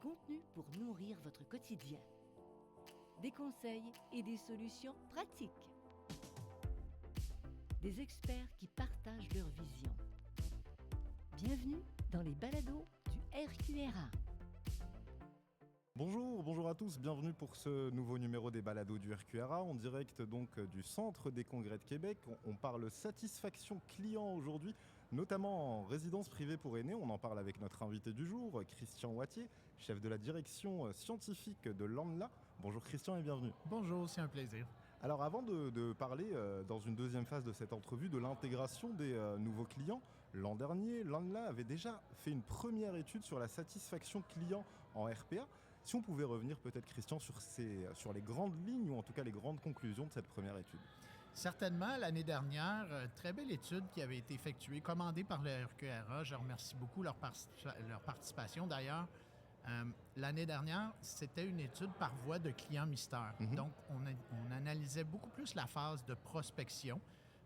contenu pour nourrir votre quotidien. Des conseils et des solutions pratiques. Des experts qui partagent leur vision. Bienvenue dans les balados du RQRA. Bonjour à tous, bienvenue pour ce nouveau numéro des balados du RQRA, en direct donc du Centre des Congrès de Québec. On parle satisfaction client aujourd'hui, notamment en résidence privée pour aînés. On en parle avec notre invité du jour, Christian Wattier, chef de la direction scientifique de l'ANLA. Bonjour Christian et bienvenue. Bonjour, c'est un plaisir. Alors avant de parler dans une deuxième phase de cette entrevue de l'intégration des nouveaux clients, l'an dernier, l'ANLA avait déjà fait une première étude sur la satisfaction client en RPA. Si on pouvait revenir peut-être Christian sur les grandes lignes ou en tout cas les grandes conclusions de cette première étude. Certainement, l'année dernière, très belle étude qui avait été effectuée, commandée par le RQRA. Je remercie beaucoup leur participation d'ailleurs. L'année dernière, c'était une étude par voie de client mystère. Donc, on analysait beaucoup plus la phase de prospection.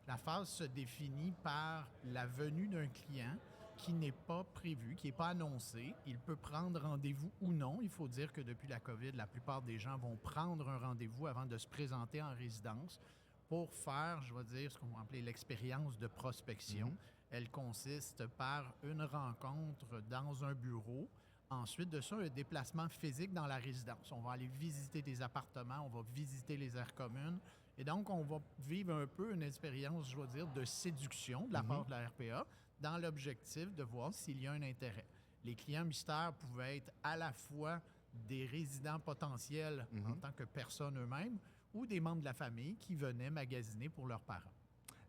La phase se définit par la venue d'un client qui n'est pas prévu, qui n'est pas annoncé. Il peut prendre rendez-vous ou non. Il faut dire que depuis la COVID, la plupart des gens vont prendre un rendez-vous avant de se présenter en résidence pour faire, je vais dire, ce qu'on va appeler l'expérience de prospection. Elle consiste par une rencontre dans un bureau. Ensuite de ça, un déplacement physique dans la résidence. On va aller visiter des appartements, on va visiter les aires communes. Et donc, on va vivre un peu une expérience, je vais dire, de séduction de la part de la RPA dans l'objectif de voir s'il y a un intérêt. Les clients mystères pouvaient être à la fois des résidents potentiels en tant que personnes eux-mêmes ou des membres de la famille qui venaient magasiner pour leurs parents.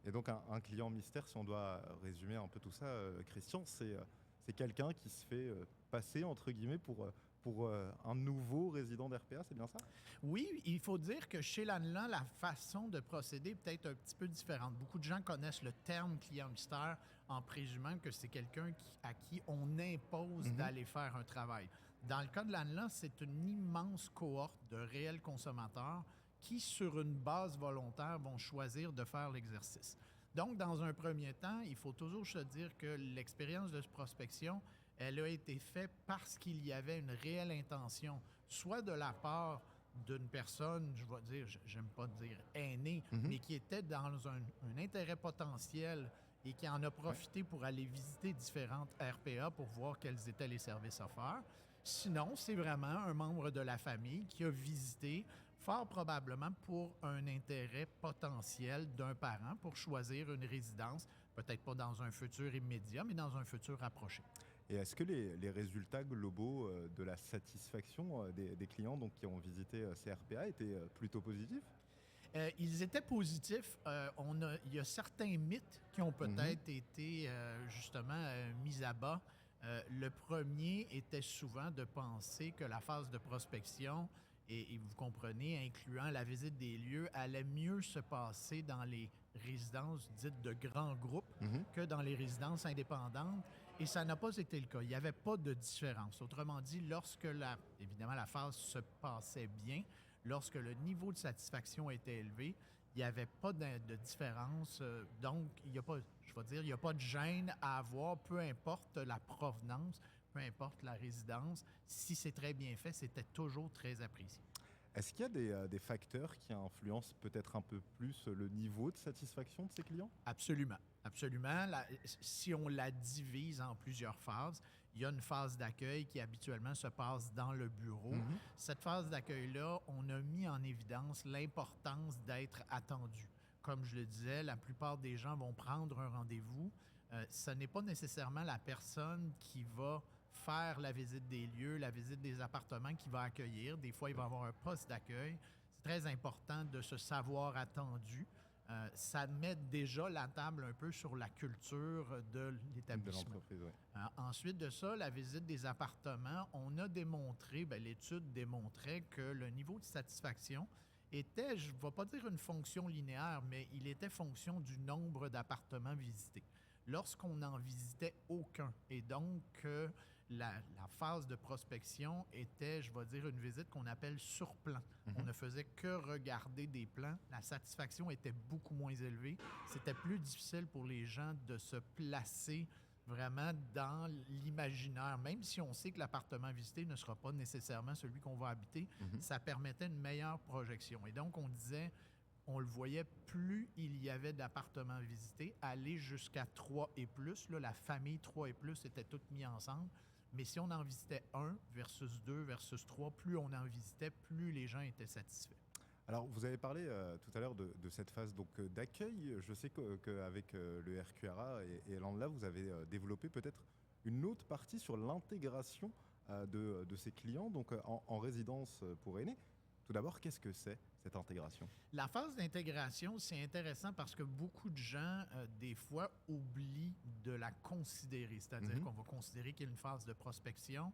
Et donc, un client mystère, si on doit résumer un peu tout ça, Christian, c'est quelqu'un qui se fait passer, entre guillemets, pour un nouveau résident d'RPA, c'est bien ça? Oui, il faut dire que chez l'ANLA, la façon de procéder est peut-être un petit peu différente. Beaucoup de gens connaissent le terme client mystère en présumant que c'est quelqu'un à qui on impose d'aller faire un travail. Dans le cas de l'ANLA, c'est une immense cohorte de réels consommateurs qui, sur une base volontaire, vont choisir de faire l'exercice. Donc, dans un premier temps, il faut toujours se dire que l'expérience de prospection, elle a été faite parce qu'il y avait une réelle intention, soit de la part d'une personne, je vais dire, j'aime pas dire aînée, mais qui était dans un intérêt potentiel et qui en a profité pour aller visiter différentes RPA pour voir quels étaient les services offerts. Sinon, c'est vraiment un membre de la famille qui a visité, fort probablement pour un intérêt potentiel d'un parent pour choisir une résidence, peut-être pas dans un futur immédiat, mais dans un futur rapproché. Et est-ce que les résultats globaux de la satisfaction des clients donc, qui ont visité ces RPA étaient plutôt positifs? Ils étaient positifs. Il y a certains mythes qui ont peut-être été justement mis à bas. Le premier était souvent de penser que la phase de prospection, et vous comprenez, incluant la visite des lieux, allait mieux se passer dans les résidences dites de grands groupes que dans les résidences indépendantes. Et ça n'a pas été le cas. Il n'y avait pas de différence. Autrement dit, lorsque évidemment la phase se passait bien, lorsque le niveau de satisfaction était élevé, il n'y avait pas de différence. Donc, il n'y a pas de gêne à avoir, peu importe la provenance, peu importe la résidence. Si c'est très bien fait, c'était toujours très apprécié. Est-ce qu'il y a des facteurs qui influencent peut-être un peu plus le niveau de satisfaction de ces clients? Absolument. Absolument. Si on la divise en plusieurs phases, il y a une phase d'accueil qui habituellement se passe dans le bureau. Cette phase d'accueil-là, on a mis en évidence l'importance d'être attendu. Comme je le disais, la plupart des gens vont prendre un rendez-vous. Ce n'est pas nécessairement la personne qui va faire la visite des lieux, la visite des appartements qui va accueillir. Des fois, il va y avoir un poste d'accueil. C'est très important de se savoir attendu. Ça met déjà la table un peu sur la culture de l'établissement. De l'entreprise, oui. Ensuite de ça, la visite des appartements, on a démontré, l'étude démontrait que le niveau de satisfaction était, je ne vais pas dire une fonction linéaire, mais il était fonction du nombre d'appartements visités. Lorsqu'on n'en visitait aucun, et donc la phase de prospection était, je vais dire, une visite qu'on appelle sur plan. On ne faisait que regarder des plans. La satisfaction était beaucoup moins élevée. C'était plus difficile pour les gens de se placer vraiment dans l'imaginaire. Même si on sait que l'appartement visité ne sera pas nécessairement celui qu'on va habiter, ça permettait une meilleure projection. Et donc, on disait, on le voyait, plus il y avait d'appartements visités, aller jusqu'à 3 et plus. Là, la famille 3 et plus était toute mise ensemble. Mais si on en visitait 1 versus 2 versus 3, plus on en visitait, plus les gens étaient satisfaits. Alors, vous avez parlé tout à l'heure de cette phase d'accueil. Je sais qu'avec le RQRA et Landla, vous avez développé peut-être une autre partie sur l'intégration de ces clients donc, en résidence pour aînés. Tout d'abord, qu'est-ce que c'est cette intégration? La phase d'intégration, c'est intéressant parce que beaucoup de gens, des fois, oublient de la considérer. C'est-à-dire qu'on va considérer qu'il y a une phase de prospection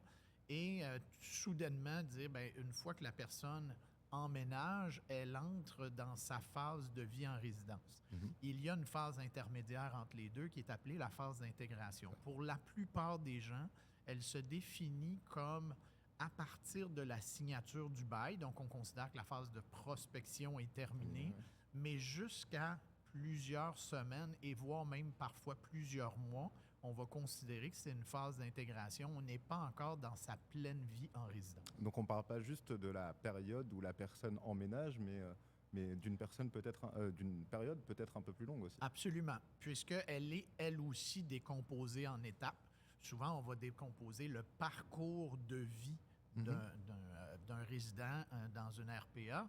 et soudainement dire, bien, une fois que la personne emménage, elle entre dans sa phase de vie en résidence. Il y a une phase intermédiaire entre les deux qui est appelée la phase d'intégration. Pour la plupart des gens, elle se définit comme à partir de la signature du bail. Donc, on considère que la phase de prospection est terminée, mais jusqu'à plusieurs semaines et voire même parfois plusieurs mois, on va considérer que c'est une phase d'intégration. On n'est pas encore dans sa pleine vie en résidence. Donc on ne parle pas juste de la période où la personne emménage, mais d'une période peut-être un peu plus longue aussi. Absolument, puisqu'elle est elle aussi décomposée en étapes. Souvent, on va décomposer le parcours de vie d'un résident dans une RPA.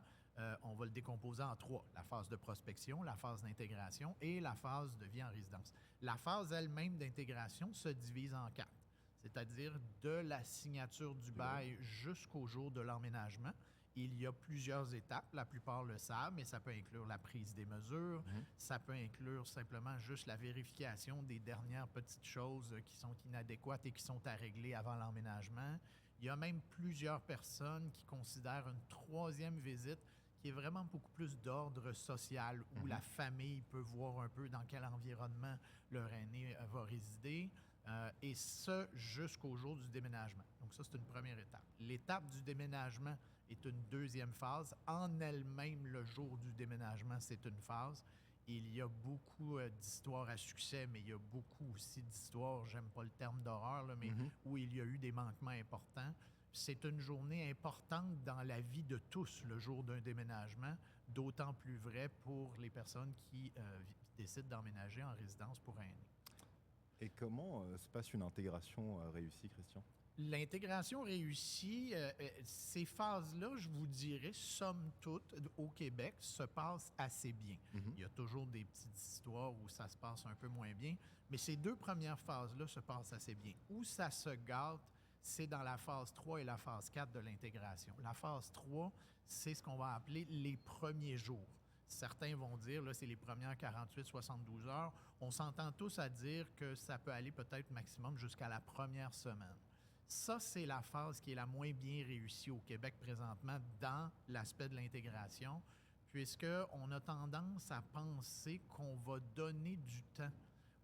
On va le décomposer en 3. La phase de prospection, la phase d'intégration et la phase de vie en résidence. La phase elle-même d'intégration se divise en 4, c'est-à-dire de la signature du bail jusqu'au jour de l'emménagement. Il y a plusieurs étapes, la plupart le savent, mais ça peut inclure la prise des mesures, ça peut inclure simplement juste la vérification des dernières petites choses qui sont inadéquates et qui sont à régler avant l'emménagement. Il y a même plusieurs personnes qui considèrent une 3e visite qui est vraiment beaucoup plus d'ordre social, où la famille peut voir un peu dans quel environnement leur aîné va résider, et ce, jusqu'au jour du déménagement. Donc ça, c'est une première étape. L'étape du déménagement est une 2e phase. En elle-même, le jour du déménagement, c'est une phase. Il y a beaucoup d'histoires à succès, mais il y a beaucoup aussi d'histoires, j'aime pas le terme d'horreur, là, mais où il y a eu des manquements importants. C'est une journée importante dans la vie de tous, le jour d'un déménagement, d'autant plus vrai pour les personnes qui décident d'emménager en résidence pour aînés. Et comment se passe une intégration réussie, Christian? L'intégration réussie, ces phases-là, je vous dirais, somme toute, au Québec, se passent assez bien. Il y a toujours des petites histoires où ça se passe un peu moins bien, mais ces 2 premières phases-là se passent assez bien. Où ça se gâte, c'est dans la phase 3 et la phase 4 de l'intégration. La phase 3, c'est ce qu'on va appeler les premiers jours. Certains vont dire, là, c'est les premières 48-72 heures. On s'entend tous à dire que ça peut aller peut-être maximum jusqu'à la première semaine. Ça, c'est la phase qui est la moins bien réussie au Québec présentement dans l'aspect de l'intégration, puisqu'on a tendance à penser qu'on va donner du temps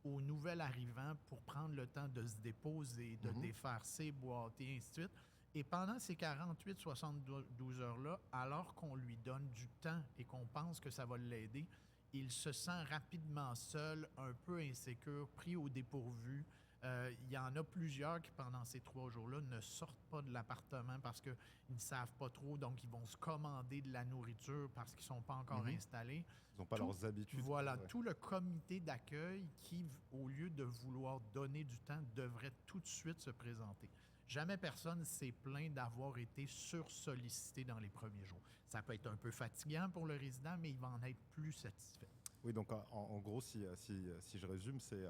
aux nouvel arrivants pour prendre le temps de se déposer, de défaire ses boîtes et ainsi de suite. Et pendant ces 48-72 heures-là, alors qu'on lui donne du temps et qu'on pense que ça va l'aider, il se sent rapidement seul, un peu insécure, pris au dépourvu. Il y en a plusieurs qui, pendant ces 3 jours-là, ne sortent pas de l'appartement parce qu'ils ne savent pas trop, donc ils vont se commander de la nourriture parce qu'ils ne sont pas encore installés. Ils n'ont pas leurs habitudes. Voilà, tout le comité d'accueil qui, au lieu de vouloir donner du temps, devrait tout de suite se présenter. Jamais personne s'est plaint d'avoir été sursollicité dans les premiers jours. Ça peut être un peu fatigant pour le résident, mais il va en être plus satisfait. Oui, donc en gros, si je résume, c'est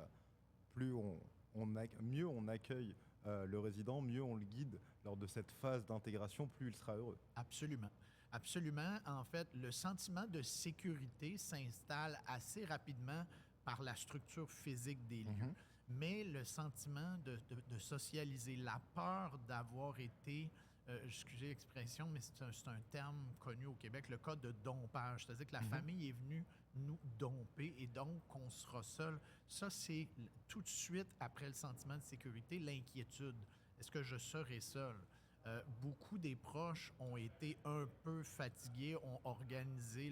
mieux on accueille le résident, mieux on le guide lors de cette phase d'intégration, plus il sera heureux. Absolument. Absolument. En fait, le sentiment de sécurité s'installe assez rapidement par la structure physique des lieux. Mais le sentiment de socialiser, la peur d'avoir été, excusez l'expression, mais c'est un terme connu au Québec, le cas de dompage. C'est-à-dire que la famille est venue nous domper et donc qu'on sera seul. Ça, c'est tout de suite, après le sentiment de sécurité, l'inquiétude. Est-ce que je serai seul? Beaucoup des proches ont été un peu fatigués, ont organisé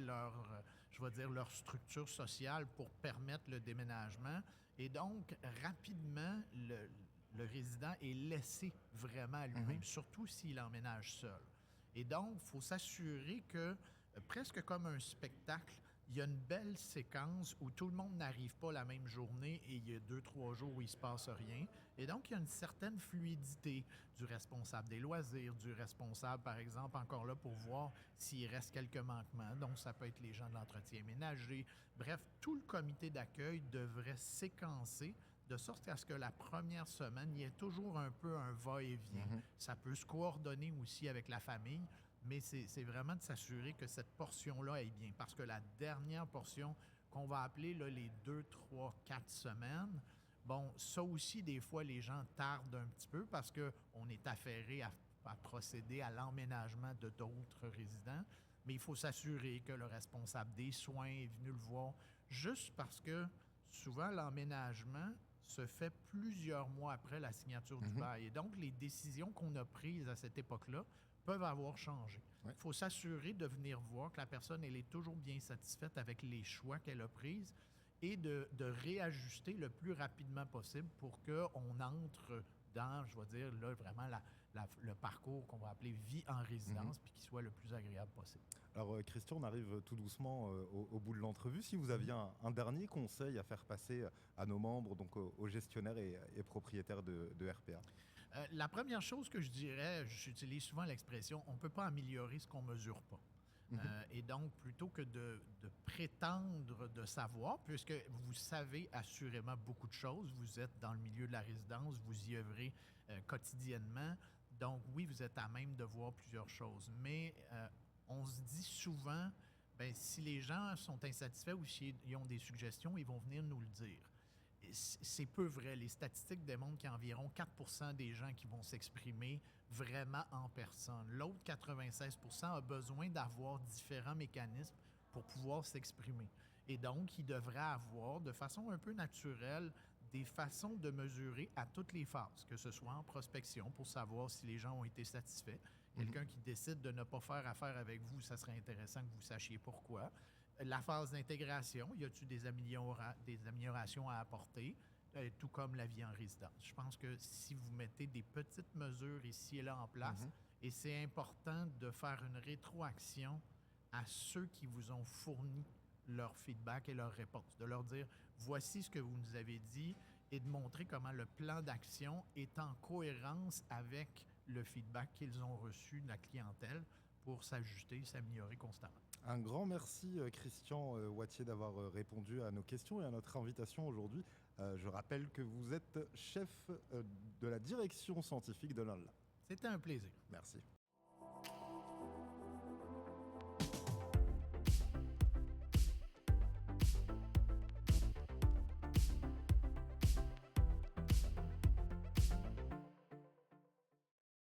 je vais dire, leur structure sociale pour permettre le déménagement. Et donc, rapidement, le résident est laissé vraiment à lui-même, surtout s'il emménage seul. Et donc, il faut s'assurer que, presque comme un spectacle, il y a une belle séquence où tout le monde n'arrive pas la même journée et il y a 2, 3 jours où il ne se passe rien. Et donc, il y a une certaine fluidité du responsable des loisirs, du responsable, par exemple, encore là pour voir s'il reste quelques manquements. Donc, ça peut être les gens de l'entretien ménager. Bref, tout le comité d'accueil devrait séquencer de sorte à ce que la première semaine, il y ait toujours un peu un va-et-vient. Ça peut se coordonner aussi avec la famille, mais c'est vraiment de s'assurer que cette portion-là est bien. Parce que la dernière portion, qu'on va appeler là, les 2, 3, 4 semaines, bon, ça aussi, des fois, les gens tardent un petit peu parce qu'on est affairé à procéder à l'emménagement de d'autres résidents. Mais il faut s'assurer que le responsable des soins est venu le voir, juste parce que souvent, l'emménagement se fait plusieurs mois après la signature du bail. Et donc, les décisions qu'on a prises à cette époque-là peuvent avoir changé. Il faut s'assurer de venir voir que la personne elle est toujours bien satisfaite avec les choix qu'elle a pris et de réajuster le plus rapidement possible pour qu'on entre dans, je vais dire, là, vraiment le parcours qu'on va appeler vie en résidence, puis qu'il soit le plus agréable possible. Alors, Christian, on arrive tout doucement au bout de l'entrevue. Si vous aviez un dernier conseil à faire passer à nos membres, donc aux gestionnaires et propriétaires de RPA. La première chose que je dirais, j'utilise souvent l'expression, on ne peut pas améliorer ce qu'on ne mesure pas. Et donc, plutôt que de prétendre de savoir, puisque vous savez assurément beaucoup de choses, vous êtes dans le milieu de la résidence, vous y œuvrez quotidiennement, donc oui, vous êtes à même de voir plusieurs choses. Mais on se dit souvent, ben, si les gens sont insatisfaits ou s'ils ont des suggestions, ils vont venir nous le dire. C'est peu vrai. Les statistiques démontrent qu'il y a environ 4 % des gens qui vont s'exprimer vraiment en personne. L'autre 96 % a besoin d'avoir différents mécanismes pour pouvoir s'exprimer. Et donc, il devrait avoir, de façon un peu naturelle, des façons de mesurer à toutes les phases, que ce soit en prospection pour savoir si les gens ont été satisfaits. Quelqu'un qui décide de ne pas faire affaire avec vous, ça serait intéressant que vous sachiez pourquoi. La phase d'intégration, y a-t-il des améliorations à apporter, tout comme la vie en résidence. Je pense que si vous mettez des petites mesures ici et là en place, et c'est important de faire une rétroaction à ceux qui vous ont fourni leur feedback et leurs réponses, de leur dire voici ce que vous nous avez dit et de montrer comment le plan d'action est en cohérence avec le feedback qu'ils ont reçu de la clientèle pour s'ajuster et s'améliorer constamment. Un grand merci, Christian Wattier, d'avoir répondu à nos questions et à notre invitation aujourd'hui. Je rappelle que vous êtes chef de la direction scientifique de l'INLA. C'était un plaisir. Merci.